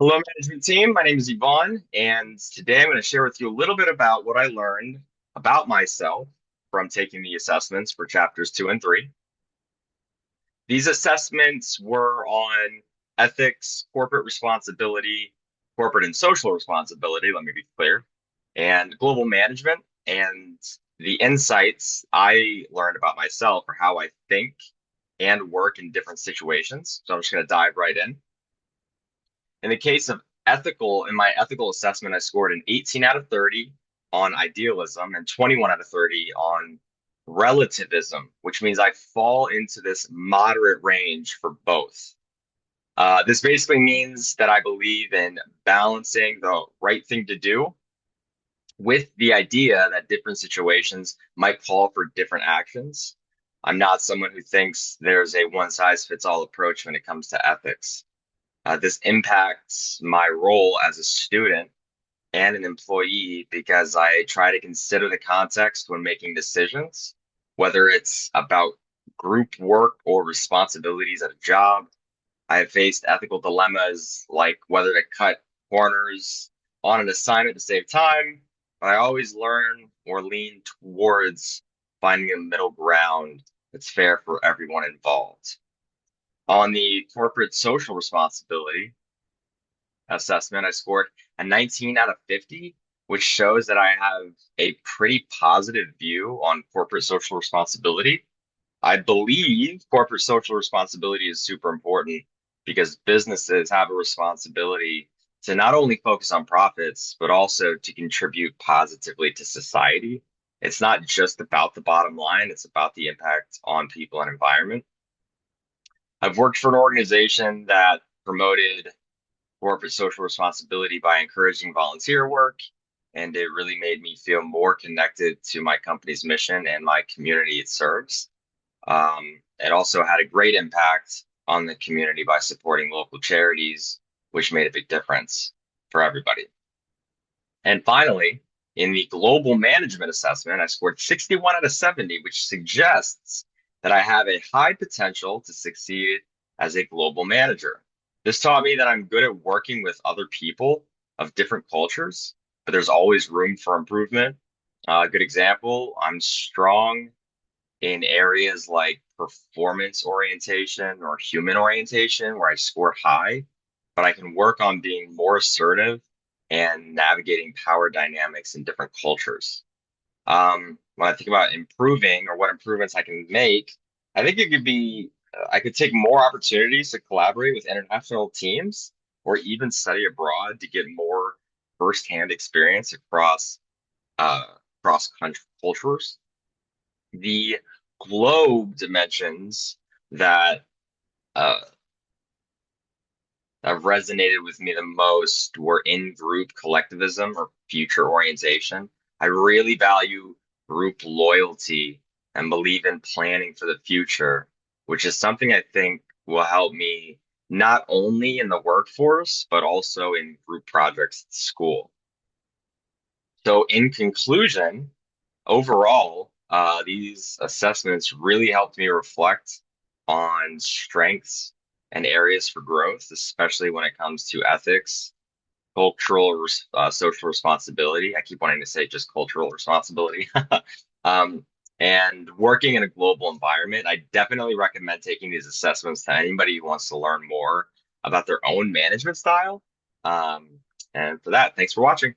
Hello, management team. My name is Yvonne, and today I'm going to share with you a little bit about what I learned about myself from taking the assessments for chapters 2 and 3. These assessments were on ethics, corporate responsibility, corporate and social responsibility, let me be clear, and global management. And the insights I learned about myself are how I think and work in different situations. So I'm just going to dive right in. In the case of in my ethical assessment, I scored an 18 out of 30 on idealism and 21 out of 30 on relativism, which means I fall into this moderate range for both. This basically means that I believe in balancing the right thing to do with the idea that different situations might call for different actions. I'm not someone who thinks there's a one size fits all approach when it comes to ethics. This impacts my role as a student and an employee because I try to consider the context when making decisions, whether it's about group work or responsibilities at a job. I have faced ethical dilemmas like whether to cut corners on an assignment to save time, but I always learn or lean towards finding a middle ground that's fair for everyone involved. On the corporate social responsibility, assessment, I scored a 19 out of 50, which shows that I have a pretty positive view on corporate social responsibility. I believe corporate social responsibility is super important because businesses have a responsibility to not only focus on profits, but also to contribute positively to society. It's not just about the bottom line, it's about the impact on people and environment. I've worked for an organization that promoted corporate social responsibility by encouraging volunteer work, and it really made me feel more connected to my company's mission and my community it serves. It also had a great impact on the community by supporting local charities, which made a big difference for everybody. And finally, in the global management assessment, I scored 61 out of 70, which suggests that I have a high potential to succeed as a global manager. This taught me that I'm good at working with other people of different cultures, but there's always room for improvement. A good example, I'm strong in areas like performance orientation or human orientation, where I score high, but I can work on being more assertive and navigating power dynamics in different cultures. When I think about improving or what improvements I can make, I think it could be I could take more opportunities to collaborate with international teams or even study abroad to get more firsthand experience uh, across country cultures. The globe dimensions that uh, have resonated with me the most were in-group collectivism or future orientation. I really value group loyalty and believe in planning for the future, which is something I think will help me not only in the workforce, but also in group projects at school. So, in conclusion, overall, these assessments really helped me reflect on strengths and areas for growth, especially when it comes to ethics, social responsibility. I keep wanting to say just cultural responsibility. Um, and working in a global environment, I definitely recommend taking these assessments to anybody who wants to learn more about their own management style. And for that, thanks for watching.